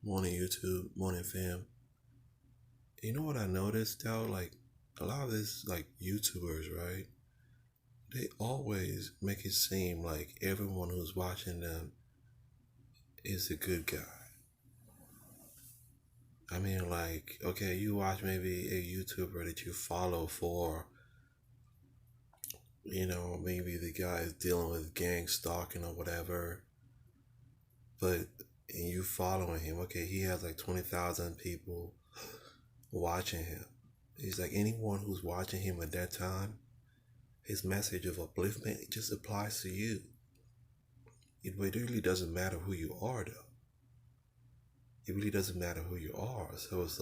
Morning YouTube, morning fam. You know what I noticed though? Like a lot of this YouTubers, right? They always make it seem like everyone who's watching them is a good guy. I mean okay, you watch maybe a YouTuber that you follow for, maybe the guy is dealing with gang stalking or whatever, but and you following him, okay, he has like 20,000 people watching him. He's like anyone who's watching him at that time, his message of upliftment, it just applies to you. It really doesn't matter who you are, though. It really doesn't matter who you are. So it's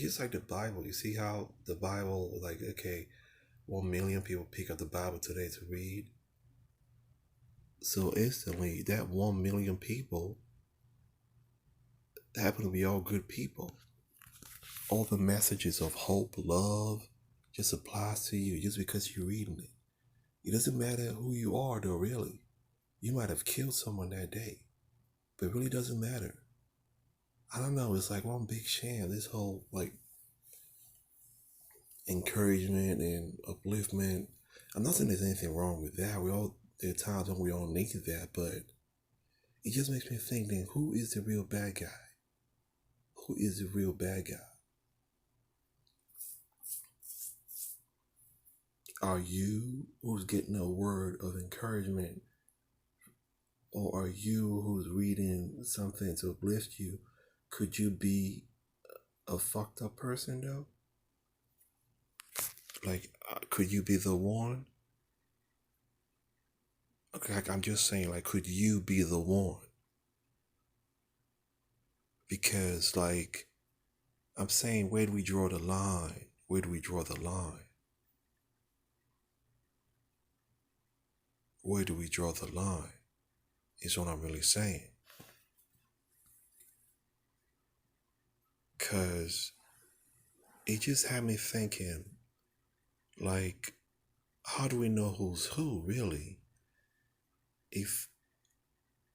just like the Bible. You see how the Bible, okay, 1 million people pick up the Bible today to read. So instantly, that 1 million people happen to be all good people. All the messages of hope, love, just applies to you just because you're reading it. It doesn't matter who you are, though, really. You might have killed someone that day, but it really doesn't matter. I don't know, it's like one big sham. This whole encouragement and upliftment. I'm not saying there's anything wrong with that. There are times when we all need that, but it just makes me think then who is the real bad guy? Who is the real bad guy? Are you who's getting a word of encouragement? Or are you who's reading something to uplift you? Could you be a fucked up person though? Could you be the one? Okay, I'm just saying, could you be the one? Because, I'm saying, where do we draw the line? Where do we draw the line? Where do we draw the line? Is what I'm really saying. Because it just had me thinking, how do we know who's who, really? If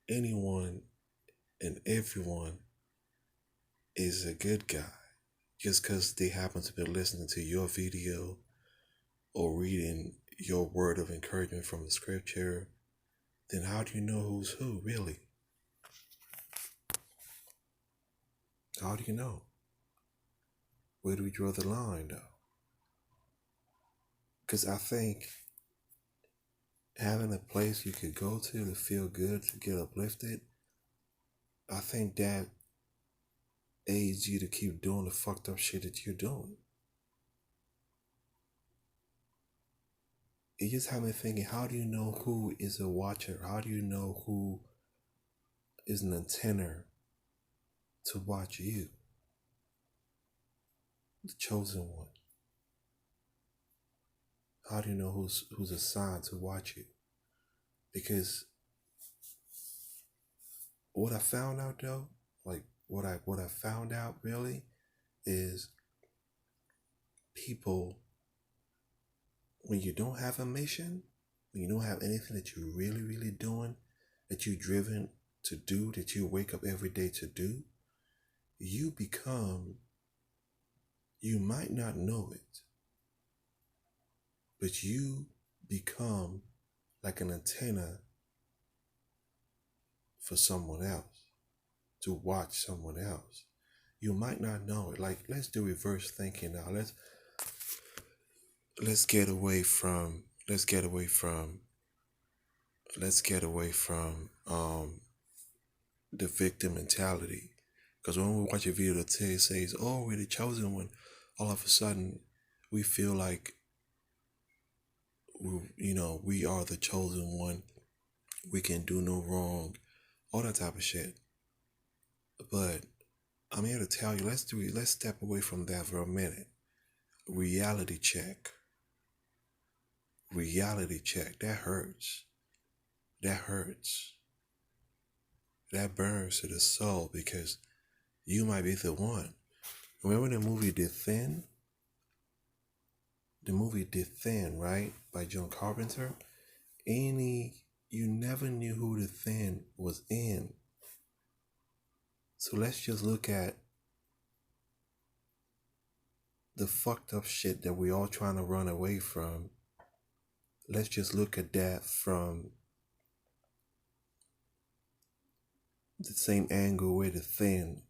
anyone and everyone is a good guy, just because they happen to be listening to your video or reading your word of encouragement from the scripture, then how do you know who's who, really? How do you know? Where do we draw the line, though? Because I think having a place you could go to feel good, to get uplifted, I think that aids you to keep doing the fucked up shit that you're doing. It just had me thinking, how do you know who is a watcher? How do you know who is an antenna to watch you? The chosen one. How do you know who's assigned to watch you? Because what I found out though, what I found out really is people, when you don't have a mission, when you don't have anything that you're really, really doing, that you're driven to do, that you wake up every day to do, you might not know it, but you become like an antenna for someone else, to watch someone else. You might not know it. Let's do reverse thinking now. Let's get away from the victim mentality. Because when we watch a video that says, "Oh, we're the chosen one," all of a sudden we feel like we are the chosen one. We can do no wrong, all that type of shit. But I'm here to tell you, let's step away from that for a minute. Reality check. Reality check. That hurts. That hurts. That burns to the soul because you might be the one. Remember the movie The Thin? The movie The Thin, right? By John Carpenter. You never knew who The Thin was in. So let's just look at the fucked up shit that we all trying to run away from. Let's just look at that from the same angle where the Thin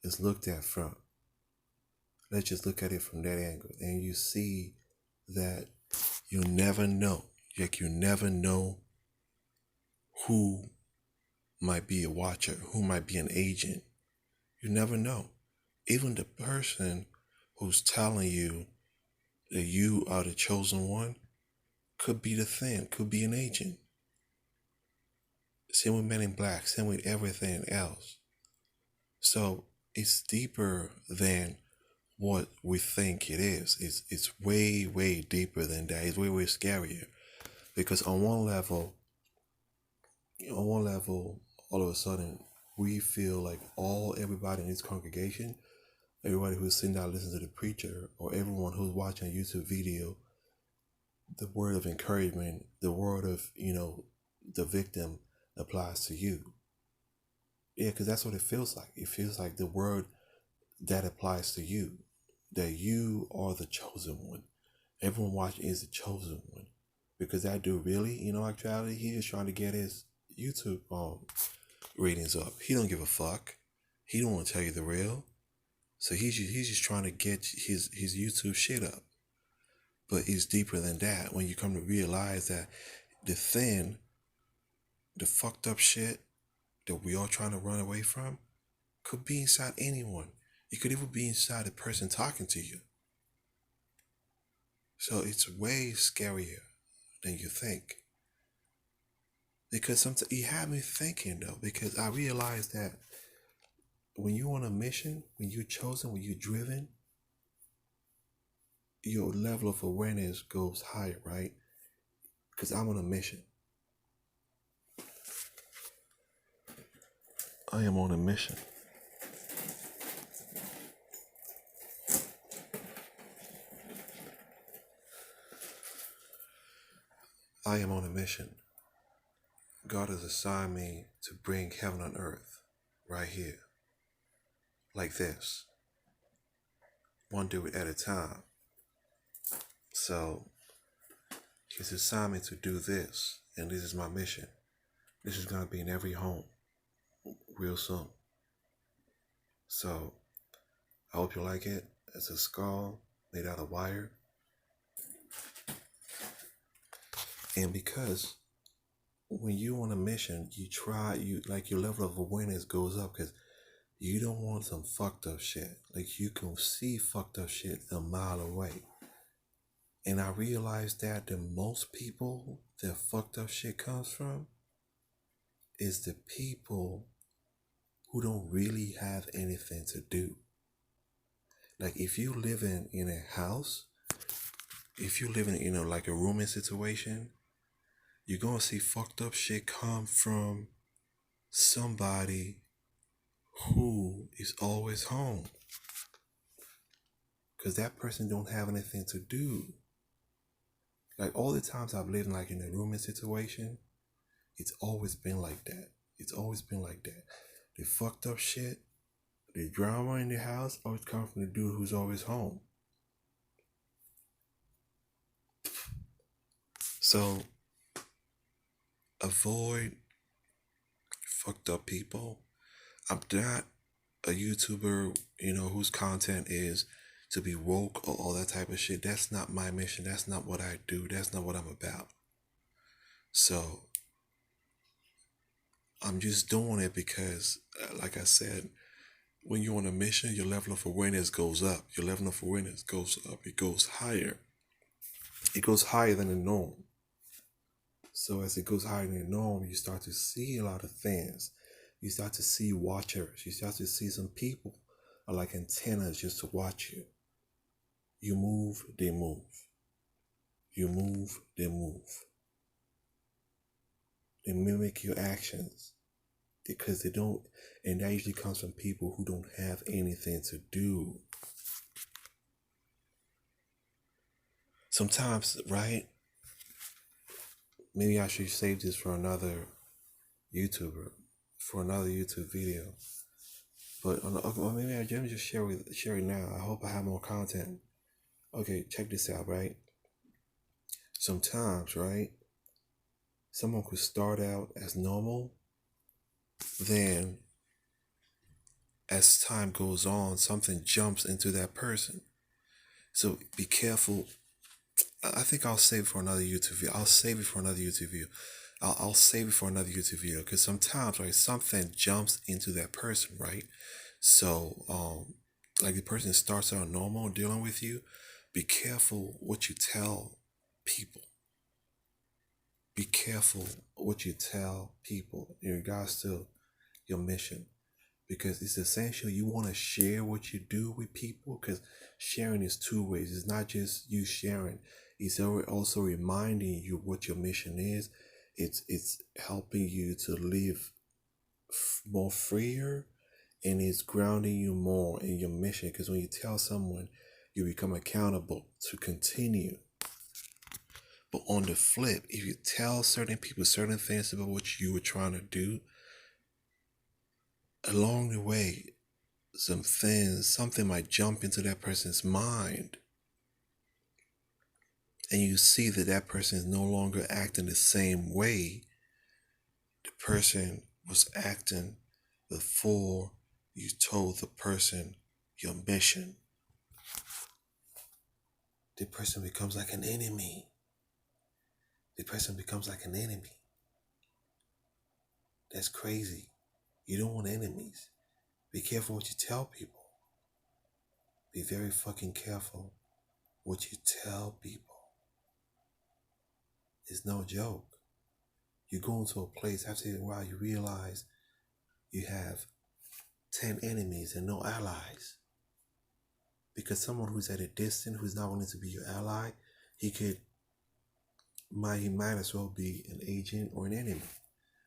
is looked at from. Let's just look at it from that angle, and you see that you never know. Like, you never know who might be a watcher, who might be an agent. You never know. Even the person who's telling you that you are the chosen one could be the Thin, could be an agent. Same with Men in Black, same with everything else. So it's deeper than what we think it is. It's way, way deeper than that. It's way, way scarier. Because on one level, all of a sudden, we feel like everybody in this congregation, everybody who's sitting down listening to the preacher, or everyone who's watching a YouTube video, the word of encouragement, the word of, the victim applies to you. Yeah, because that's what it feels like. It feels like the word that applies to you, that you are the chosen one. Everyone watching is the chosen one. Because that dude really, actuality, he is trying to get his YouTube ratings up. He don't give a fuck. He don't want to tell you the real. So he's just trying to get his YouTube shit up. But it's deeper than that. When you come to realize that the Thin, the fucked up shit that we all trying to run away from, could be inside anyone. It could even be inside the person talking to you. So it's way scarier than you think. Because sometimes it had me thinking, though, because I realized that when you're on a mission, when you're chosen, when you're driven, your level of awareness goes higher, right? Because I'm on a mission. I am on a mission. I am on a mission. God has assigned me to bring heaven on earth right here. Like this. One do it at a time. So He's assigned me to do this, and this is my mission. This is going to be in every home real soon. So I hope you like it. It's a skull made out of wire. And because when you're on a mission, your level of awareness goes up, because you don't want some fucked up shit. Like, you can see fucked up shit a mile away. And I realized that the most people that fucked up shit comes from is the people who don't really have anything to do. Like, if you live in a house, if you live in like a rooming situation, you're gonna see fucked up shit come from somebody who is always home, because that person don't have anything to do. Like, all the times I've lived like in a rooming situation, it's always been like that. It's always been like that. The fucked up shit, the drama in the house always comes from the dude who's always home. So avoid fucked up people. I'm not a YouTuber, whose content is to be woke or all that type of shit. That's not my mission. That's not what I do. That's not what I'm about. So I'm just doing it because, like I said, when you're on a mission, your level of awareness goes up. Your level of awareness goes up. It goes higher. It goes higher than the norm. So as it goes higher than the norm, you start to see a lot of things. You start to see watchers. You start to see some people are like antennas just to watch you. You move, they move. You move, they move. They mimic your actions because they don't, and that usually comes from people who don't have anything to do. Sometimes, right? Maybe I should save this for another YouTuber, for another YouTube video. But well, maybe let me just share it now. I hope I have more content. Okay, check this out, right? Sometimes, right, someone could start out as normal, then as time goes on, something jumps into that person. So be careful. I think I'll save it for another YouTube video. I'll save it for another YouTube video. I'll save it for another YouTube video because sometimes, right, something jumps into that person, right? So, like the person starts out normal dealing with you. Be careful what you tell people. Be careful what you tell people in regards to your mission, because it's essential. You want to share what you do with people, because sharing is two ways. It's not just you sharing, it's also reminding you what your mission is. It's helping you to live more freer, and it's grounding you more in your mission, because when you tell someone, you become accountable to continue. But on the flip, if you tell certain people certain things about what you were trying to do, along the way, something might jump into that person's mind, and you see that that person is no longer acting the same way the person was acting before you told the person your mission. The person becomes like an enemy. The person becomes like an enemy. That's crazy. You don't want enemies. Be careful what you tell people. Be very fucking careful what you tell people. It's no joke. You go into a place, after a while you realize you have 10 enemies and no allies. Because someone who's at a distance, who's not willing to be your ally, he might as well be an agent or an enemy,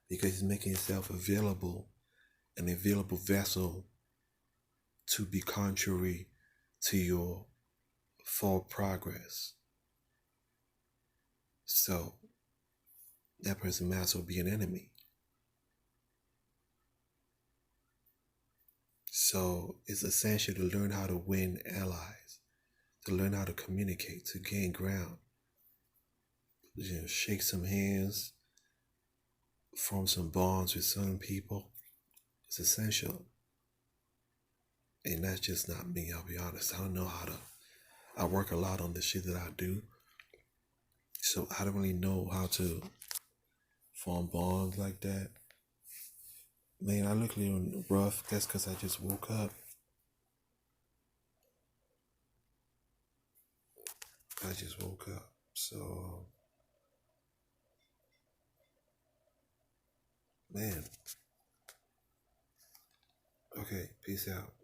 because he's making himself available, an available vessel to be contrary to your forward progress. So that person might as well be an enemy. So it's essential to learn how to win allies, to learn how to communicate, to gain ground, shake some hands, form some bonds with certain people. It's essential. And that's just not me, I'll be honest. I don't know how to, I work a lot on the shit that I do. So I don't really know how to form bonds like that. Man, I look a little rough. That's because I just woke up. So, man. Okay, peace out.